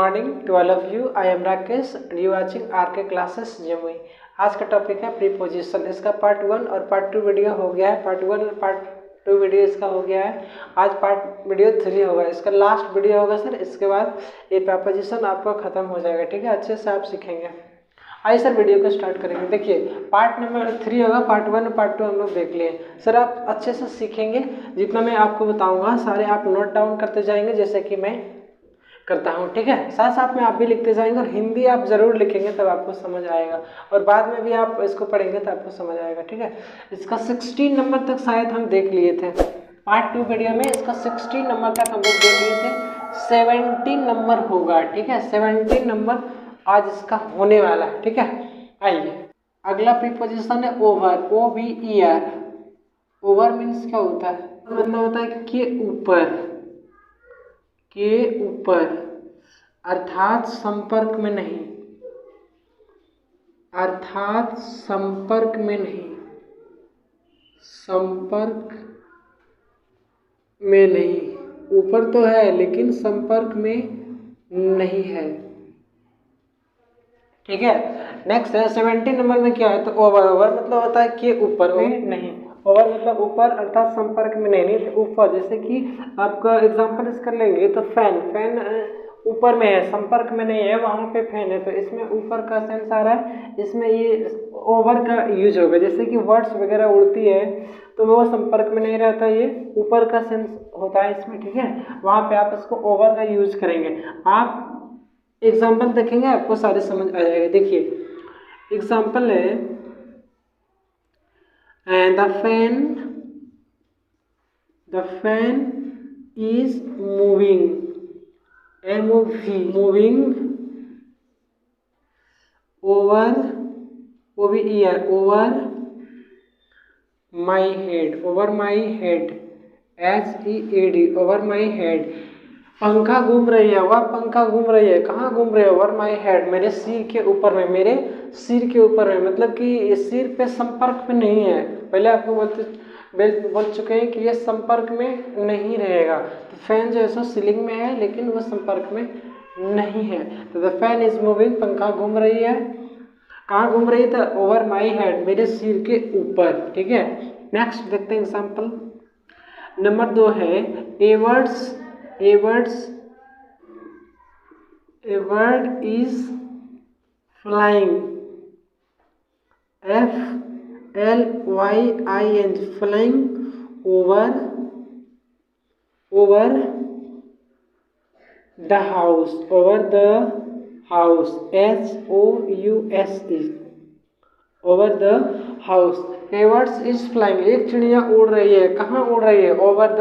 Morning to all of you. I am Rakesh, you watching RK classes Jamui. आज का topic है preposition. इसका part 1 और पार्ट 2 वीडियो हो गया है। पार्ट 1 और पार्ट 2 वीडियो इसका हो गया है। आज पार्ट वीडियो 3 होगा, इसका लास्ट वीडियो होगा सर। इसके बाद ये प्रीपोजिशन आपका खत्म हो जाएगा, ठीक है। अच्छे से आप सीखेंगे। आइए सर वीडियो को स्टार्ट करेंगे। देखिए पार्ट नंबर 3 होगा, पार्ट 1 और पार्ट 2 हम लोग देख लिए सर। आप अच्छे से सीखेंगे, जितना मैं आपको बताऊंगा सारे आप नोट डाउन करते जाएंगे जैसे कि मैं करता हूँ, ठीक है। साथ साथ में आप भी लिखते जाएंगे और हिंदी आप जरूर लिखेंगे तब आपको समझ आएगा, और बाद में भी आप इसको पढ़ेंगे तो आपको समझ आएगा, ठीक है। इसका 16 नंबर तक शायद हम देख लिए थे पार्ट 2 वीडियो में। इसका 16 नंबर तक हम लोग देख लिए थे। 17 नंबर होगा, ठीक है। 17 नंबर आज इसका होने वाला है, ठीक है। आइए अगला प्रीपोजिशन है ओवर, OVER। ओवर मीन्स क्या होता है? मतलब होता है के ऊपर, के ऊपर, अर्थात संपर्क में नहीं, अर्थात संपर्क में नहीं, संपर्क में नहीं। ऊपर तो है लेकिन संपर्क में नहीं है, ठीक है। नेक्स्ट है 17 नंबर में क्या है? तो ओवर, ओवर मतलब होता है के ऊपर में नहीं। ओवर मतलब ऊपर अर्थात संपर्क में नहीं, नहीं तो ऊपर। जैसे कि आपका एग्जांपल इसका लेंगे तो फैन, फैन ऊपर में है, संपर्क में नहीं है, वहाँ पे फैन है, तो इसमें ऊपर का सेंस आ रहा है, इसमें ये ओवर का यूज होगा। जैसे कि वर्ड्स वगैरह उड़ती है तो वो संपर्क में नहीं रहता, ये ऊपर का सेंस होता है इसमें, ठीक है। वहाँ पे आप इसको ओवर का यूज करेंगे। आप एग्जाम्पल देखेंगे आपको सारे समझ आ जाएगा। देखिए एग्जाम्पल है the fan is moving, MOV, moving over, OVER, over my head, over my head, HEAD, over my head. पंखा घूम रही है, वह पंखा घूम रही है, कहाँ घूम रही है? ओवर माई हेड, मेरे सिर के ऊपर में, मेरे सिर के ऊपर में, मतलब कि सिर पे संपर्क में नहीं है। पहले आपको बोल चुके हैं कि ये संपर्क में नहीं रहेगा। तो फैन जो है सो सीलिंग में है लेकिन वो संपर्क में नहीं है। तो द फैन इज मूविंग, पंखा घूम रही है, कहाँ घूम रही है? ओवर माई हेड, मेरे सिर के ऊपर, ठीक है। नेक्स्ट देखते हैं एग्जाम्पल नंबर 2 है ए bird is flying, FLYING, flying over the house, over the house, HOUSE, over the house। A bird is flying, एक चिड़िया उड़ रही है, कहाँ उड़ रही है? ओवर द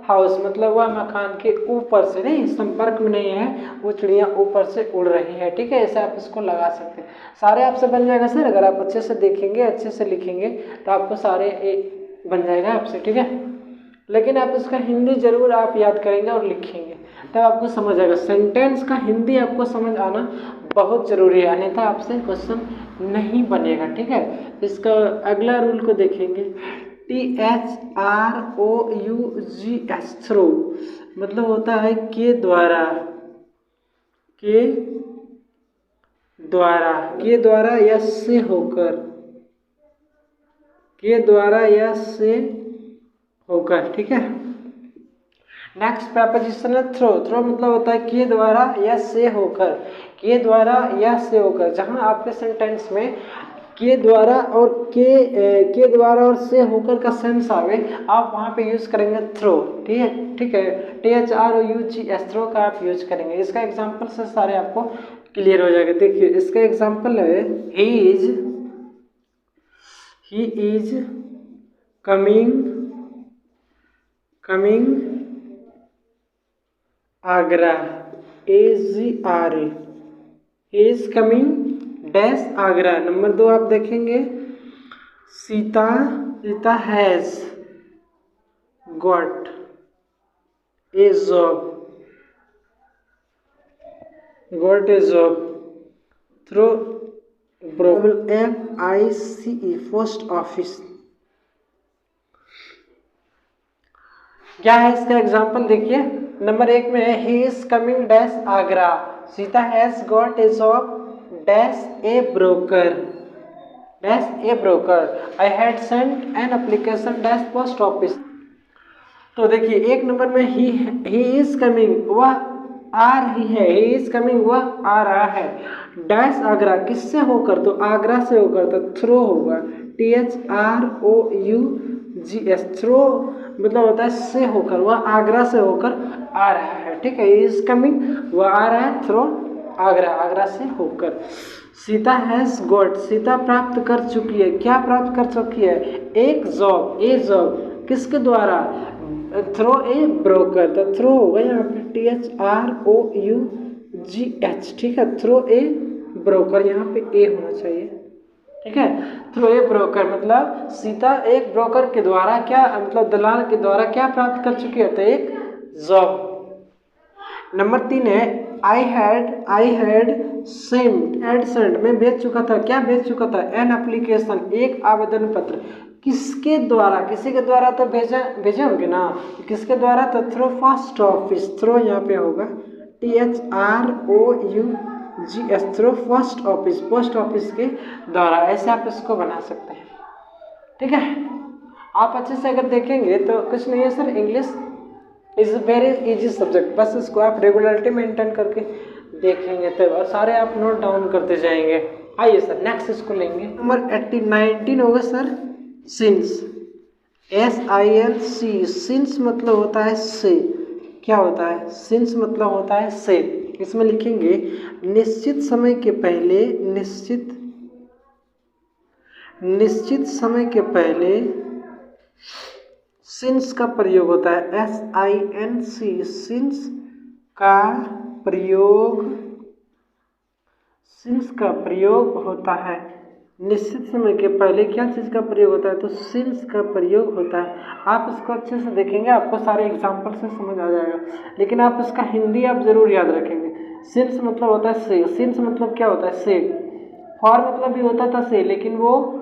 हाउस, मतलब वह मकान के ऊपर से, नहीं संपर्क में नहीं है, वो चिड़िया ऊपर से उड़ रही है, ठीक है। ऐसे आप इसको लगा सकते हैं। सारे आपसे बन जाएगा सर, अगर आप अच्छे से देखेंगे, अच्छे से लिखेंगे तो आपको सारे बन जाएगा आपसे, ठीक है। लेकिन आप इसका हिंदी जरूर आप याद करेंगे और लिखेंगे तब आपको समझ आएगा। सेंटेंस का हिंदी आपको समझ आना बहुत जरूरी है, अन्यथा आपसे क्वेश्चन नहीं बनेगा, ठीक है। इसका अगला रूल को देखेंगे, THROUGS, थ्रू, मतलब होता है के द्वारा, के द्वारा, के द्वारा या से होकर, के द्वारा या से होकर, ठीक है। नेक्स्ट प्रीपोजिशन है थ्रो, थ्रो मतलब होता है के द्वारा या से होकर, के द्वारा या से होकर। जहां आपके सेंटेंस में के द्वारा और के द्वारा और से होकर का सेंस आवे, आप वहां पे यूज करेंगे थ्रो, ठीक है, ठीक है। THROUGS, थ्रो का आप यूज करेंगे। इसका एग्जांपल से सारे आपको क्लियर हो जाएगा। देखिए इसका एग्जांपल है he is coming Agra, AGRA, is coming dash Agra. Number 2 आप देखेंगे Sita has got a job, through FICE, post office. क्या है इसका एग्जाम्पल? देखिए नंबर 1 में है he is coming dash Agra, Sita has got a job dash A broker dash A broker. I had sent an application dash post office. तो देखिए एक number में ही इज कमिंग, वह आ रही है, ही इज कमिंग वह आ रहा है। डैश आगरा, किससे होकर, तो आगरा से होकर, तो थ्रो होगा, THROUGS, थ्रो मतलब होता है से होकर, वह आगरा से होकर आ रहा है। ठीक है, ही इज कमिंग वह आ रहा है, थ्रो आगरा, आगरा से होकर। सीता हैज़ गॉट, सीता प्राप्त कर चुकी है, क्या प्राप्त कर चुकी है, एक जॉब, ए जॉब, किसके द्वारा, थ्रो ए ब्रोकर, तो थ्रो होगा यहाँ पे THROUGH। ठीक है, थ्रो ए ब्रोकर, यहाँ पे ए होना चाहिए। ठीक है, थ्रो ए ब्रोकर मतलब सीता एक ब्रोकर के द्वारा क्या, मतलब दलाल के द्वारा क्या प्राप्त कर चुकी है, तो एक जॉब। नंबर 3 है आई हैड सेंट, मैं भेज चुका था, क्या भेज चुका था, एन एप्लीकेशन, एक आवेदन पत्र, किसके द्वारा, किसी के द्वारा तो भेजे होंगे ना, किसके द्वारा, तो थ्रू पोस्ट ऑफिस, थ्रो यहाँ पे होगा THROUGS, through post office, post office के द्वारा, ऐसे आप इसको बना सकते हैं। ठीक है, आप अच्छे से अगर देखेंगे तो कुछ नहीं है sir, English is very easy subject, बस इसको आप रेगुलरिटी मेंटेन करके देखेंगे तो सारे आप नोट डाउन करते जाएंगे। आइए सर नेक्स्ट इसको लेंगे, नंबर 19 होगा सर, सिंस, SINC, सिंस मतलब होता है से, क्या होता है, सिंस मतलब होता है से। इसमें लिखेंगे निश्चित समय के पहले, निश्चित समय के पहले सिंस का प्रयोग होता है, SINC, सिंस का प्रयोग होता है। निश्चित समय के पहले क्या चीज़ का प्रयोग होता है, तो सिंस का प्रयोग होता है। आप इसको अच्छे से देखेंगे, आपको सारे एग्जाम्पल से समझ आ जाएगा, लेकिन आप इसका हिंदी आप जरूर याद रखेंगे। सिंस मतलब होता है से, सिंस मतलब क्या होता है, से, फॉर मतलब भी होता था से, लेकिन वो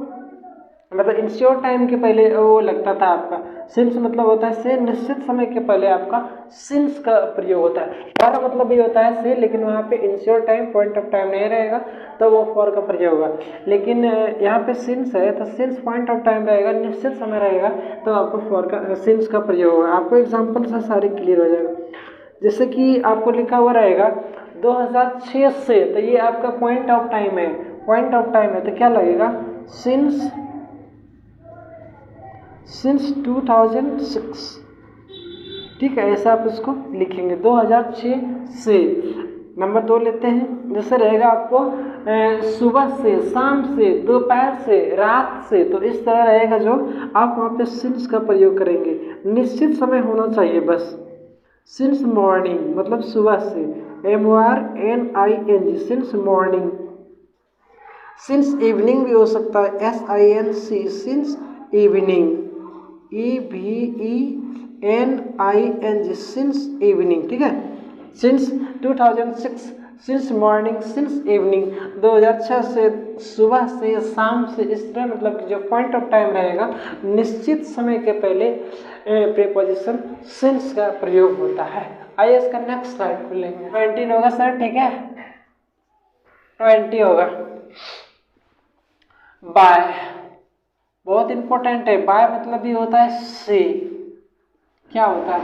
मतलब इंश्योर टाइम के पहले वो लगता था आपका। सिंस मतलब होता है से, निश्चित समय के पहले आपका सिंस का प्रयोग होता है। फॉर मतलब भी होता है से, लेकिन वहाँ पे ensure time, point of time नहीं रहेगा तो वो फॉर का प्रयोग होगा। लेकिन यहाँ पे सिंस है तो सिंस पॉइंट ऑफ टाइम रहेगा, निश्चित समय रहेगा तो आपको फॉर का, सिंस का प्रयोग होगा। आपको एग्जाम्पल से सारे क्लियर हो जाएगा। जैसे कि आपको लिखा हुआ रहेगा 2006 से, तो ये आपका पॉइंट ऑफ टाइम है, पॉइंट ऑफ टाइम है तो क्या लगेगा, सिंस 2006। ठीक है, ऐसा आप इसको लिखेंगे 2006 से। नंबर 2 लेते हैं, जैसे रहेगा आपको सुबह से, शाम से, दोपहर से, रात से, तो इस तरह रहेगा जो आप वहाँ पे सिंस का प्रयोग करेंगे। निश्चित समय होना चाहिए बस। सिंस मॉर्निंग मतलब सुबह से, MORNING, since morning. Since evening भी हो सकता है, SINC, since evening, EVENING, since evening. ठीक है, since 2006, since morning, since evening, 2006 से, सुबह से, शाम से, इस तरह मतलब कि जो पॉइंट ऑफ टाइम रहेगा, निश्चित समय के पहले प्रीपोजिशन सिंस का प्रयोग होता है। आइए इसका नेक्स्ट स्लाइड को लेंगे। 20 होगा सर, ठीक है, 20 होगा बाय, बहुत इंपॉर्टेंट है। बाय मतलब भी होता है से, क्या होता है,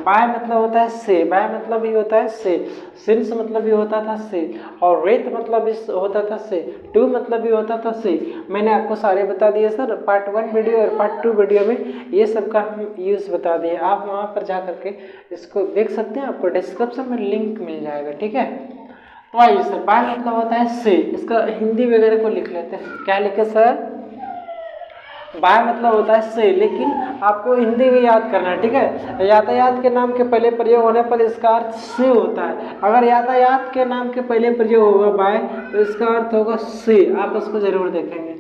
बाय मतलब होता है से, बाय मतलब भी होता है से, सिंस मतलब भी होता था से, और विथ मतलब भी होता था से, टू मतलब भी होता था से। मैंने आपको सारे बता दिए सर, पार्ट 1 वीडियो और पार्ट 2 वीडियो में ये सब का हम यूज़ बता दिए। आप वहाँ पर जा करके इसको देख सकते हैं, आपको डिस्क्रिप्शन में लिंक मिल जाएगा। ठीक है, तो आइए सर, बाय मतलब होता है से, इसका हिंदी वगैरह को लिख लेते हैं। क्या लिखे सर, बाय मतलब होता है से, लेकिन आपको हिंदी भी याद करना है। ठीक है, यातायात के नाम के पहले प्रयोग होने पर इसका अर्थ से होता है। अगर यातायात के नाम के पहले प्रयोग होगा बाय तो इसका अर्थ होगा से, आप इसको जरूर देखेंगे,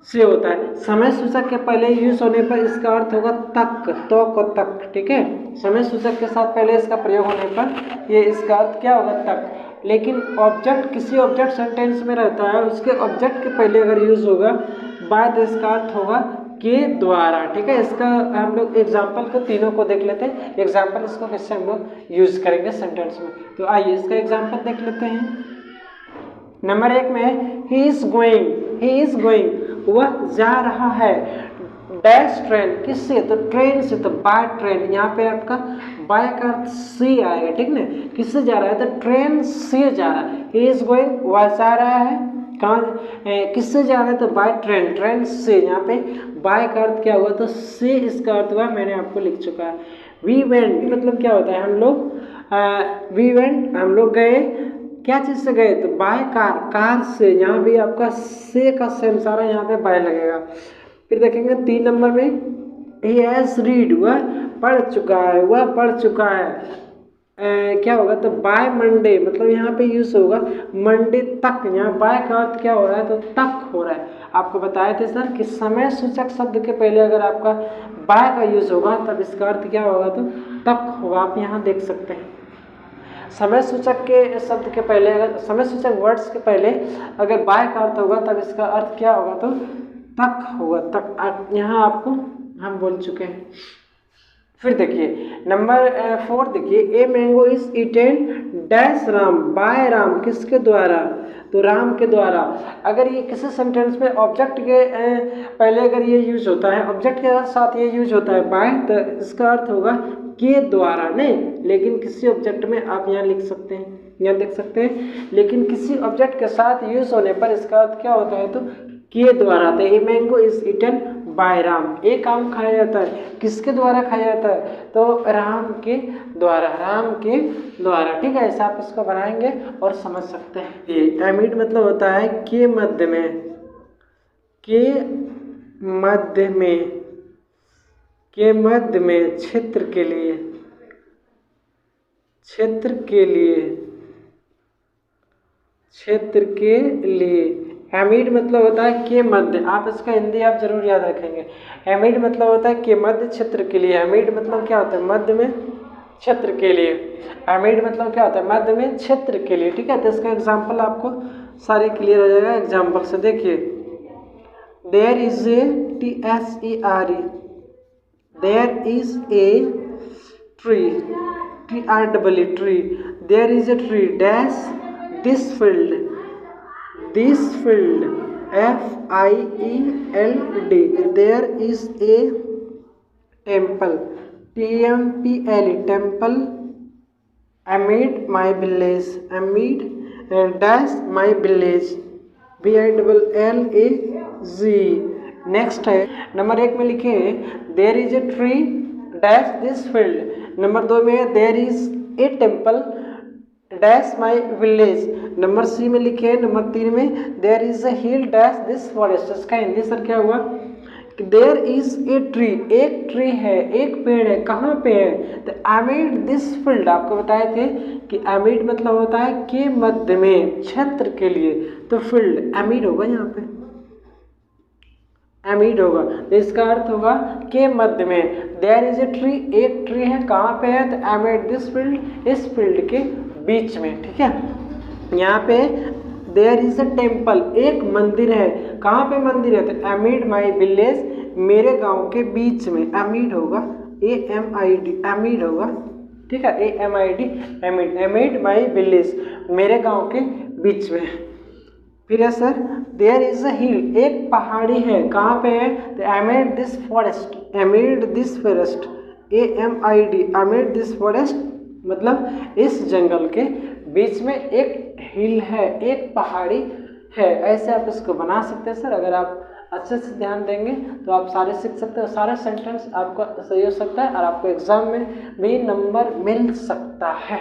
से होता है। समय सूचक के पहले यूज होने पर इसका अर्थ होगा तक, तो को तक। ठीक है, समय सूचक के साथ पहले इसका प्रयोग होने पर ये इसका अर्थ क्या होगा, तक। लेकिन ऑब्जेक्ट, किसी ऑब्जेक्ट सेंटेंस में रहता है, उसके ऑब्जेक्ट के पहले अगर यूज होगा बाय तो इसका अर्थ होगा के द्वारा। ठीक है, इसका हम लोग एग्जाम्पल को तीनों को देख लेते हैं। एग्जाम्पल इसको किससे हम लोग यूज करेंगे सेंटेंस में, तो आइए इसका एग्जाम्पल देख लेते हैं। नंबर 1 में ही इज गोइंग, वह जा रहा है डैश ट्रेन, किससे, तो ट्रेन से, तो बाय ट्रेन। यहाँ पे आपका बाय का अर्थ से आएगा, ठीक ना, किससे जा रहा है, तो ट्रेन से जा रहा है। ही इज गोइंग, वह जा रहा है, कहाँ, किससे जा रहा है, तो बाय ट्रेन, ट्रेन से। यहाँ पे बाय का अर्थ क्या हुआ, तो से इसका अर्थ हुआ, मैंने आपको लिख चुका है। वी वेंट मतलब क्या होता है, हम लोग, वी वेंट हम लोग गए, क्या चीज़ से गए, तो बाय कार, कार से। यहाँ भी आपका से का सेम सारा यहाँ पे बाय लगेगा। फिर देखेंगे 3 नंबर में, ही हैज रीड, वह पढ़ चुका है, वह पढ़ चुका है। क्या होगा, तो बाय मंडे, मतलब यहाँ पे यूज होगा मंडे तक। यहाँ बाय का अर्थ क्या हो रहा है, तो तक हो रहा है। आपको बताए थे सर कि समय सूचक शब्द के पहले अगर आपका बाय का यूज होगा तब इसका अर्थ क्या होगा, तो तक होगा। आप यहाँ देख सकते हैं समय सूचक के शब्द के पहले, अगर समय सूचक वर्ड्स के पहले अगर बाय का अर्थ होगा तब इसका अर्थ क्या होगा, तो तक होगा, तक। यहाँ आपको हम बोल चुके हैं। फिर देखिए नंबर 4 देखिए, a mango is eaten dash Ram, by Ram, किसके द्वारा, तो राम के द्वारा। अगर ये किसी सेंटेंस में ऑब्जेक्ट के पहले अगर ये यूज होता है, ऑब्जेक्ट के साथ ये यूज होता है बाय, तो इसका अर्थ होगा के द्वारा, नहीं, लेकिन किसी ऑब्जेक्ट में आप यहाँ लिख सकते हैं, यहाँ देख सकते हैं, लेकिन किसी ऑब्जेक्ट के साथ यूज होने पर इसका अर्थ क्या होता है, तो के द्वारा। तो a mango is eaten by Ram, एक आम खाया जाता है, किसके द्वारा खाया जाता है, तो राम के द्वारा, राम के द्वारा। ठीक है, ऐसा आप इसको बनाएंगे और समझ सकते हैं। ये एमिड मतलब होता है के मध्य में, के मध्य में, के मध्य में, क्षेत्र के लिए, क्षेत्र के लिए, क्षेत्र के लिए। एमिड मतलब होता है के मध्य, आप इसका हिंदी आप जरूर याद रखेंगे। एमिड मतलब होता है के मध्य, क्षेत्र के लिए। एमिड मतलब क्या होता है, मध्य में, क्षेत्र के लिए। एमिड मतलब क्या होता है, मध्य में, क्षेत्र के लिए। ठीक है, तो इसका एग्जाम्पल आपको सारे क्लियर हो जाएगा एग्जाम्पल से। देखिए there is a TSERE, there is a tree, TREE, tree, there is a tree dash this field, this field, FIELD, there is a temple, TEMPLE, temple amid my village, amid dash my village, VILLAG। Next है number 1 में लिखे there is a tree dash this field, नंबर 2 में there is a temple dash my village, number C में लिखे हैं number 3 में there is a hill dash this forest. इसका हिंदी सर क्या हुआ, देयर इज ए ट्री, एक ट्री है, एक पेड़ है, कहाँ पे है, तो एमिड दिस फील्ड। आपको बताए थे कि एमिड मतलब होता है के मध्य में, क्षेत्र के लिए, तो फील्ड एमिड होगा, यहाँ पे एमिड होगा, तो इसका अर्थ होगा के मध्य में। देयर इज ए ट्री, एक ट्री है, कहाँ पे है, तो एमिड दिस फील्ड, इस फील्ड के बीच में। ठीक है, यहाँ पे देयर इज अ टेम्पल, एक मंदिर है, कहाँ पे मंदिर है, तो एमिड माई विलेज, मेरे गांव के बीच में। एमिड होगा AMID, एमिड होगा, ठीक है, AMID, एमिड, एमिड माई विलेज, मेरे गांव के बीच में। फिर है सर देयर इज अ हिल, एक पहाड़ी है, कहाँ पे है, तो एमिड this forest, एमिड this forest, AMID, एमिड this forest, मतलब इस जंगल के बीच में एक हिल है, एक पहाड़ी है। ऐसे आप इसको बना सकते हैं सर, अगर आप अच्छे से ध्यान देंगे तो आप सारे सीख सकते हो, सारा सेंटेंस आपका सही हो सकता है और आपको एग्जाम में भी नंबर मिल सकता है।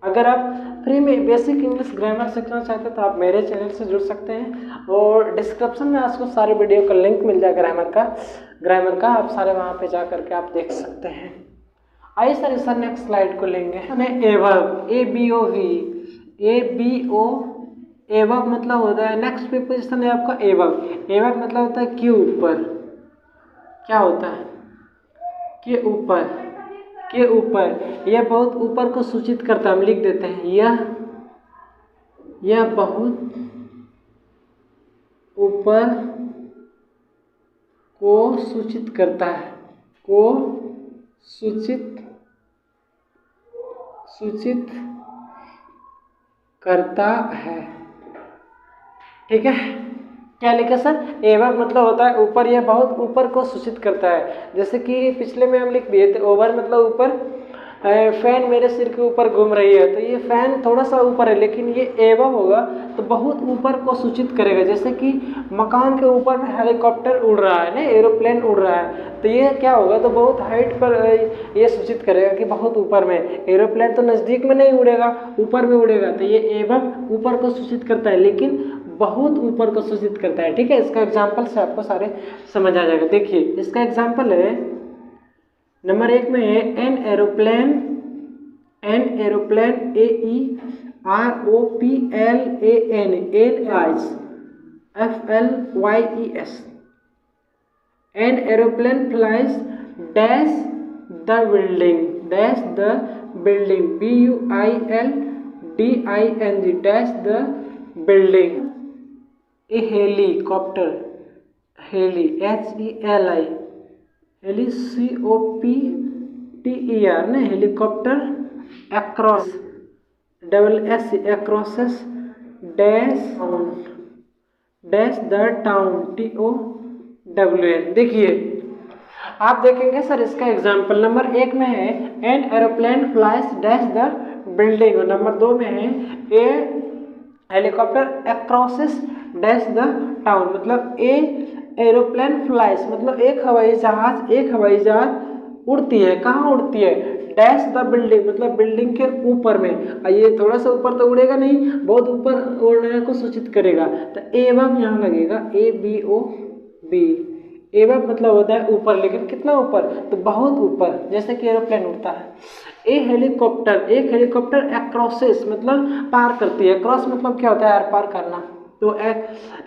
अगर आप फ्री में बेसिक इंग्लिश ग्रामर सीखना चाहते हैं तो आप मेरे चैनल से जुड़ सकते हैं और डिस्क्रिप्शन में आपको सारे वीडियो का लिंक मिल जाएगा ग्रामर का आप सारे वहाँ पे जा करके आप देख सकते हैं। आइए सर नेक्स्ट स्लाइड को लेंगे हमें एवर्ब, एवर्ब मतलब होता है, नेक्स्ट प्रीपोजिशन है आपका एवर्ब। एवर्ब मतलब होता है के ऊपर, क्या होता है, के ऊपर, के ऊपर, यह बहुत ऊपर को सूचित करता है। हम लिख देते हैं यह बहुत ऊपर को सूचित करता है, को सूचित करता है। ठीक है, क्या लिखा सर? एवब मतलब होता है ऊपर, यह बहुत ऊपर को सूचित करता है। जैसे कि पिछले में हम लिख दिए थे, ओवर मतलब ऊपर, फैन मेरे सिर के ऊपर घूम रही है, तो ये फैन थोड़ा सा ऊपर है, लेकिन ये एवब होगा तो बहुत ऊपर को सूचित करेगा। जैसे कि मकान के ऊपर में हेलीकॉप्टर उड़ रहा है ना, एरोप्लेन उड़ रहा है, तो ये क्या होगा, तो बहुत हाइट पर ये सूचित करेगा कि बहुत ऊपर में। एरोप्लेन तो नज़दीक में नहीं उड़ेगा, ऊपर में उड़ेगा, तो ये एवब ऊपर को सूचित करता है, लेकिन बहुत ऊपर को सूचित करता है। ठीक है, इसका एग्जाम्पल से आपको सारे समझ आ जाएगा। देखिए इसका एग्जाम्पल है, नंबर 1 में है an aeroplane AEROPLANEFLYES an aeroplane flies dash the building BUILDING dash the building. A helicopter, heli HELI COPTER ने helicopter across acrosses dash the town TOWN। देखिए आप देखेंगे सर, इसका एग्जाम्पल नंबर 1 में है an aeroplane flies dash the building, और number 2 में है ए हेलीकॉप्टर अक्रॉसेस डैश द टाउन। मतलब ए एरोप्लेन फ्लाइज मतलब एक हवाई जहाज उड़ती है। कहाँ उड़ती है? डैश द बिल्डिंग मतलब बिल्डिंग के ऊपर में। ये थोड़ा सा ऊपर तो उड़ेगा नहीं, बहुत ऊपर उड़ने को सूचित करेगा, तो एवब यहाँ लगेगा, ABOB। एवब मतलब होता है ऊपर, लेकिन कितना ऊपर? तो बहुत ऊपर, जैसे कि एरोप्लेन उड़ता है। एक हेलीकॉप्टर अक्रॉसेस मतलब पार करती है। क्रॉस मतलब क्या होता है? पार करना। तो ए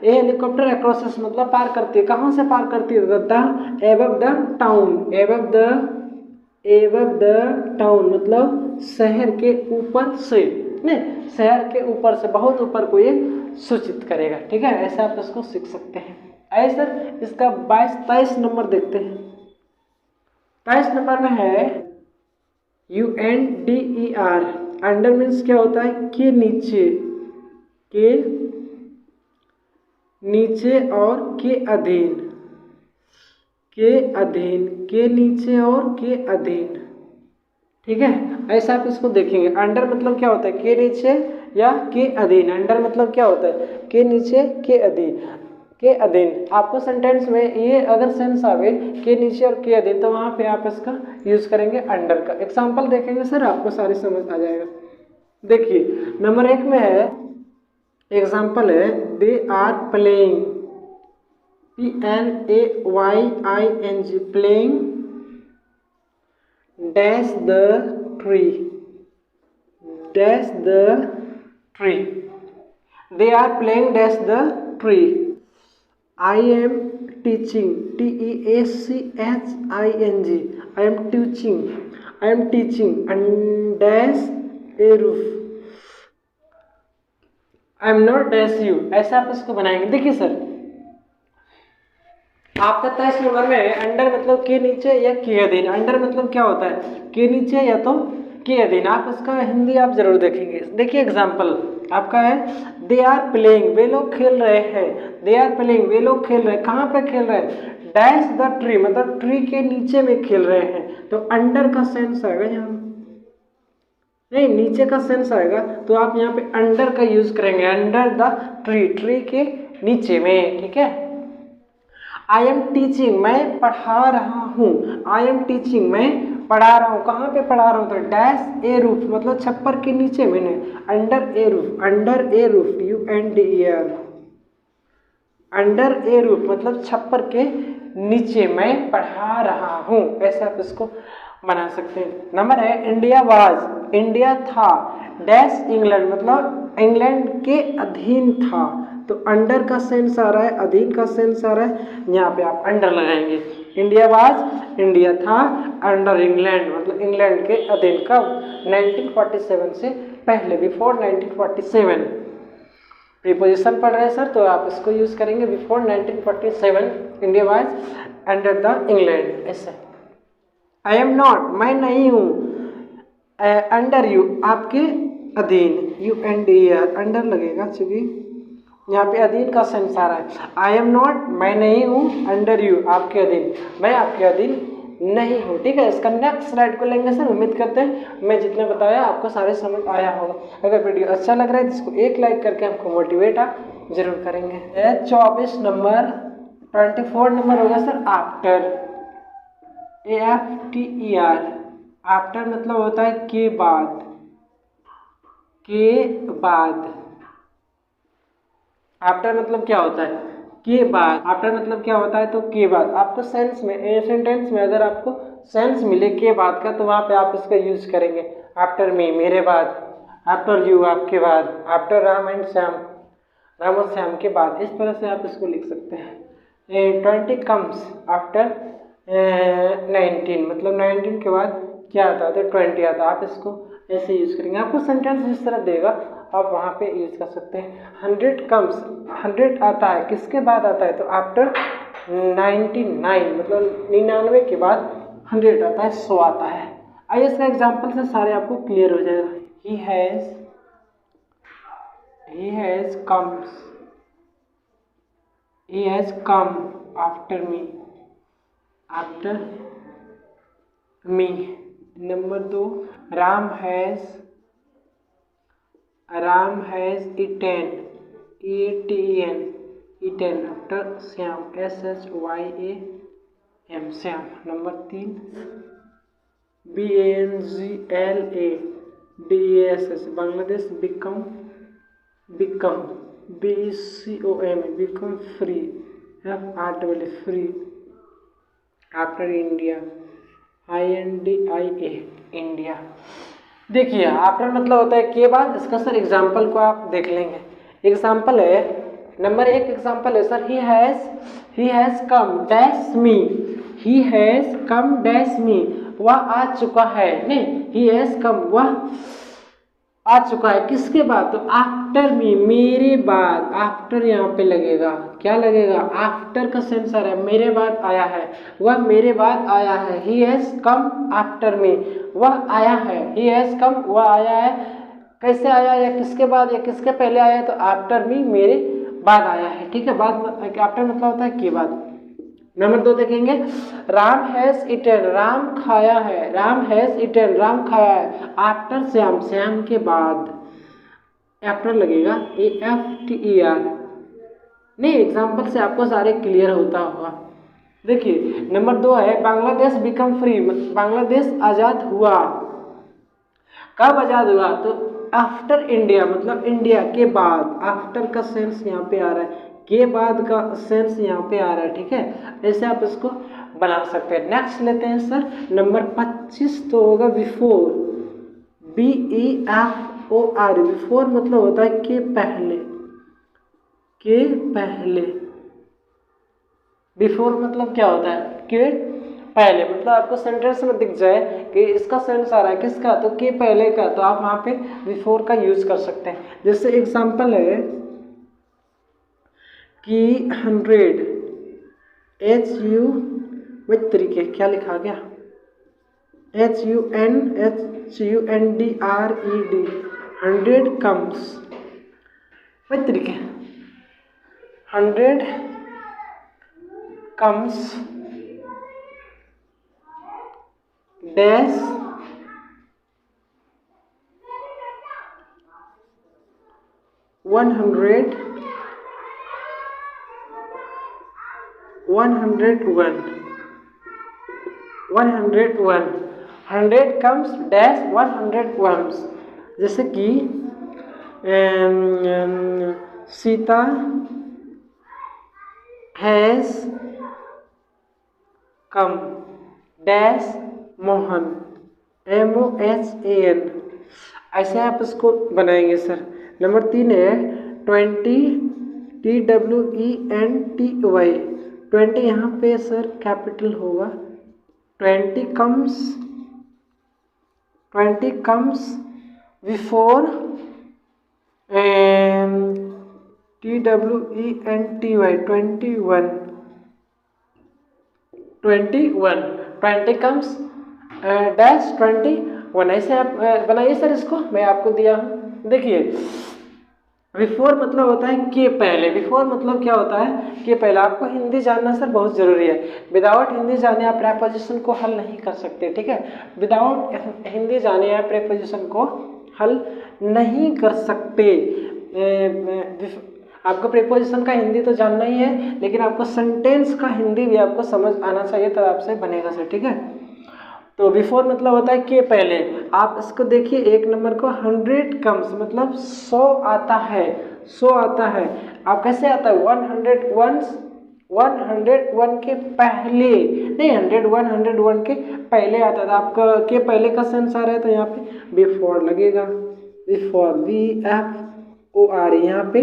हेलीकॉप्टर अक्रॉसेस मतलब पार करती है। कहाँ से पार करती है? Above the town, above the town मतलब शहर के ऊपर से, नहीं, शहर के ऊपर से, बहुत ऊपर को ये सूचित करेगा। ठीक है, ऐसे आप इसको सीख सकते हैं। आइए सर इसका 23 नंबर देखते हैं। 23 नंबर में है UNDER। अंडर मीन्स क्या होता है? के नीचे, के नीचे और के अधीन, के अधीन, के नीचे और के अधीन। ठीक है, ऐसा आप इसको देखेंगे। अंडर मतलब क्या होता है? के नीचे या के अधीन। अंडर मतलब क्या होता है? के नीचे, के अधीन, के अधीन। आपको सेंटेंस में ये अगर सेंस आवे के नीचे और के अधीन, तो वहां पे आप इसका यूज करेंगे अंडर का। एग्जाम्पल देखेंगे सर, आपको सारी समझ आ जाएगा। देखिए नंबर 1 में है, एग्जाम्पल है, they are playing, PLAYING, playing dash the tree, dash the tree. They are playing dash the tree. I am teaching, TEACHING, I am teaching and dash a roof, I am not dash you। ऐसा आप इसको बनाएंगे। देखिए sir, आपका 23 number में under मतलब के नीचे या के अधीन। अंडर मतलब क्या होता है? के नीचे या तो के अधीन। आप इसका हिंदी आप जरूर देखेंगे। देखिए एग्जाम्पल आपका है, दे आर प्लेइंग, वे लोग खेल रहे हैं। दे आर प्लेइंग, वे लोग खेल रहे हैं। कहाँ पे खेल रहे हैं? डैश द ट्री मतलब ट्री के नीचे में खेल रहे हैं। तो अंडर का सेंस आएगा यहाँ, नहीं नीचे का सेंस आएगा, तो आप यहाँ पे अंडर का यूज करेंगे। अंडर द ट्री, ट्री के नीचे में। ठीक है, आई एम टीचिंग, मैं पढ़ा रहा हूँ। आई एम टीचिंग, मैं पढ़ा रहा हूँ। कहाँ पे पढ़ा रहा हूँ? तो डैश ए रूफ मतलब छप्पर के नीचे मैंने, अंडर ए रूफ, अंडर ए रूफ, UNDER, अंडर ए रूफ मतलब छप्पर के नीचे मैं पढ़ा रहा हूँ। ऐसे आप इसको बना सकते हैं। नंबर है, इंडिया वाज, इंडिया था, डैश इंग्लैंड मतलब इंग्लैंड के अधीन था। तो अंडर का सेंस आ रहा है, अधीन का सेंस आ रहा है, यहाँ पे आप अंडर लगाएंगे। इंडिया वाज, इंडिया था, अंडर इंग्लैंड मतलब इंग्लैंड के अधीन। कब? 1947 से पहले, बिफोर 1947। प्रीपोजिशन पढ़ रहे हैं सर, तो आप इसको यूज़ करेंगे before 1947 India was under the England. ऐसे आई एम नॉट, मैं नहीं हूँ, अंडर यू, आपके अधीन, UNDER अंडर लगेगा चूंकि यहाँ पे अधीन का सेंस आ रहा है। आई एम नॉट, मैं नहीं हूँ, अंडर यू, आपके अधीन, मैं आपके अधीन नहीं हूँ। ठीक है, इसका नेक्स्ट स्लाइड को लेंगे सर। उम्मीद करते हैं मैं जितने बताया आपको सारे समझ आया होगा। अगर वीडियो अच्छा लग रहा है तो इसको एक लाइक करके हमको मोटिवेट आप जरूर करेंगे। 24 नंबर 24 नंबर होगा सर आफ्टर, AFTER। आफ्टर मतलब होता है के बाद, के बाद। आफ्टर मतलब क्या होता है, के बाद। आफ्टर मतलब क्या होता है, तो के बाद। आपको सेंस में, सेंटेंस में अगर आपको सेंस मिले के बाद का, तो वहाँ पे आप इसका यूज करेंगे। आफ्टर मी, मेरे बाद। आफ्टर यू, आपके बाद। आफ्टर राम एंड श्याम, राम और श्याम के बाद। इस तरह से आप इसको लिख सकते हैं। 20 कम्स आफ्टर 19, मतलब 19 के बाद क्या आता है, तो 20 आता है। आप इसको ऐसे यूज करेंगे। आपको सेंटेंस जिस तरह देगा आप वहाँ पे यूज कर सकते हैं। 100 कम्स, 100 आता है किसके बाद आता है, तो आफ्टर 99, मतलब 99 के बाद 100 आता है, 100 आता है। आइए इसका एग्जाम्पल से सारे आपको क्लियर हो जाएगा। he has come after me। Number 2, Ram has eaten after Shyam, SHYAM, Shyam. Number 3, BANGLADESS, Bangladesh become become free, free after India, INDIA, India. देखिए आफ्टर मतलब होता है के बाद। इसका सर एग्जाम्पल को आप देख लेंगे। एग्जाम्पल है नंबर 1, एग्जाम्पल है sir, he has come dash me, he has come dash मी, वह आ चुका है। नहीं, ही हैज कम, वह आ चुका है किसके बाद, तो आफ्टर मी, मेरे बाद। आफ्टर यहाँ पे लगेगा, क्या लगेगा, आफ्टर का सेंस आ रहा है, मेरे बाद आया है, वह मेरे बाद आया है। He has come after me, वह आया है। ही हैज कम, वह आया है। कैसे आया, या किसके बाद, या किसके पहले आया है, तो आफ्टर मी, मेरे बाद आया है। ठीक है, बाद आफ्टर मतलब होता है के बाद। नंबर 2 देखेंगे, राम हैज ईटन, राम खाया है, राम हैज ईटन, राम खाया है। आफ्टर श्याम, श्याम के बाद। आफ्टर लगेगा AFTER। नहीं, एग्जाम्पल से आपको सारे क्लियर होता होगा। देखिए नंबर 2 है, बांग्लादेश बिकम फ्री, बांग्लादेश आज़ाद हुआ। कब आज़ाद हुआ, तो आफ्टर इंडिया, मतलब इंडिया के बाद। आफ्टर का सेंस यहाँ पे आ रहा है, के बाद का सेंस यहाँ पे आ रहा है। ठीक है, ऐसे आप इसको बना सकते हैं। नेक्स्ट लेते हैं सर नंबर 25, तो होगा बिफोर, BEFOR। बिफोर मतलब होता है के पहले, के पहले। बिफोर मतलब क्या होता है, के पहले। मतलब आपको सेंटेंस में दिख जाए कि इसका सेंस आ रहा है किसका, तो के पहले का, तो आप वहाँ पे बिफोर का यूज कर सकते हैं। जैसे एग्जांपल है कि 100, HU, वही तरीके क्या लिखा गया, HUNDRED, 100 कम्स, वही तरीके 100 कम्स डैश 101, 100 कम्स डैश 101। जैसे कि Sita has come dash Mohan, MOHAN। ऐसे आप इसको बनाएंगे सर। नंबर 3 है 20, TWENTY, 20 यहाँ पे सर कैपिटल होगा। 20 comes before TWENTY 21 21 20 comes dash 21 ऐसे आप बनाइए सर इसको, मैं आपको दिया हूँ। देखिए बिफोर मतलब होता है के पहले, बिफोर मतलब क्या होता है के पहले। आपको हिंदी जानना सर बहुत ज़रूरी है, विदाउट हिंदी जाने आप प्रीपोजिशन को हल नहीं कर सकते, ठीक है। विदाउट हिंदी जाने आप प्रीपोजिशन को हल नहीं कर सकते। आपको प्रीपोजिशन का हिंदी तो जानना ही है, लेकिन आपको सेंटेंस का हिंदी भी आपको समझ आना चाहिए, तब आपसे बनेगा सर, ठीक है। तो बिफोर मतलब होता है के पहले। आप इसको देखिए एक नंबर को 100 कम्स मतलब 100 आता है, 100 आता है। आप कैसे आता है 101 के पहले नहीं, 101 के पहले आता था। आपका के पहले का सेंस आ रहा है तो यहाँ पे बिफोर लगेगा, बिफोर BFOR, यहाँ पे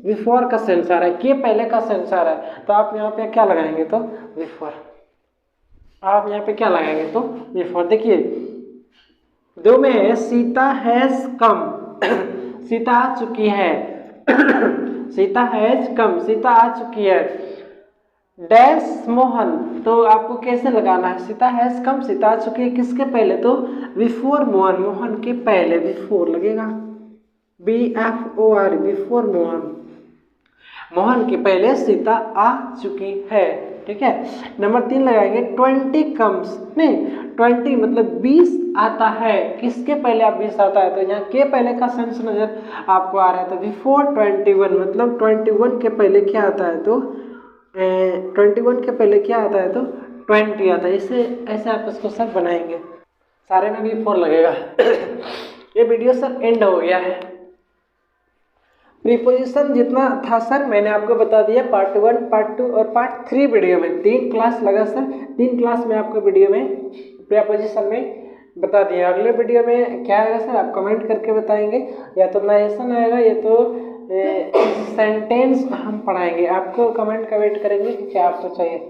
बिफोर का सेंस आ रहा है, के पहले का सेंस आ रहा है, तो आप यहाँ पे क्या लगाएंगे तो बिफोर। आप यहाँ पे क्या लगाएंगे तो बिफोर। देखिए दो में है सीता हैज कम सीता आ चुकी है सीता हैज कम, सीता आ चुकी है। डैश मोहन, तो आपको कैसे लगाना है, सीता हैज कम, सीता आ चुकी है किसके पहले तो बिफोर मोहन, मोहन के पहले बिफोर लगेगा, BFOR बिफोर मोहन, मोहन के पहले सीता आ चुकी है, ठीक है। नंबर 3 लगाएंगे 20 कम्स, नहीं 20 मतलब 20 आता है, किसके पहले आप 20 आता है तो यहाँ के पहले का सेंस नजर आपको आ रहा है, तो बिफोर 21 मतलब 21 के पहले क्या आता है तो 21 के पहले क्या आता है तो 20 आता है। इसे ऐसे आप इसको सर बनाएंगे, सारे में बिफोर लगेगा। ये वीडियो सर एंड हो गया है। प्रीपोजिशन जितना था सर मैंने आपको बता दिया, पार्ट 1, पार्ट 2 और पार्ट 3 वीडियो में 3 क्लास लगा सर, 3 क्लास में आपको वीडियो में प्रीपोजिशन में बता दिया। अगले वीडियो में क्या आएगा सर आप कमेंट करके बताएंगे, या तो नरेशन आएगा या तो सेंटेंस हम पढ़ाएंगे। आपको कमेंट का वेट करेंगे कि क्या आपको चाहिए।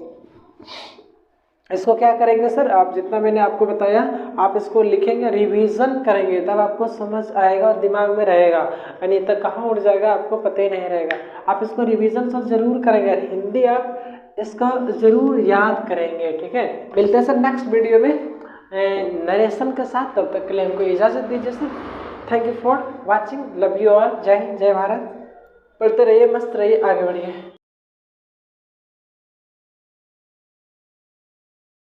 इसको क्या करेंगे सर, आप जितना मैंने आपको बताया आप इसको लिखेंगे, रिवीजन करेंगे, तब आपको समझ आएगा और दिमाग में रहेगा, यानी तक कहाँ उड़ जाएगा आपको पता ही नहीं रहेगा। आप इसको रिवीजन सर जरूर करेंगे, हिंदी आप इसका जरूर याद करेंगे, ठीक है। मिलते हैं सर नेक्स्ट वीडियो में नरेशन के साथ, तब तक के लिए हमको इजाज़त दीजिए sir. Thank you for watching, love you all, जय हिंद, जय भारत। पढ़ते रहिए, मस्त रहिए, आगे बढ़िए।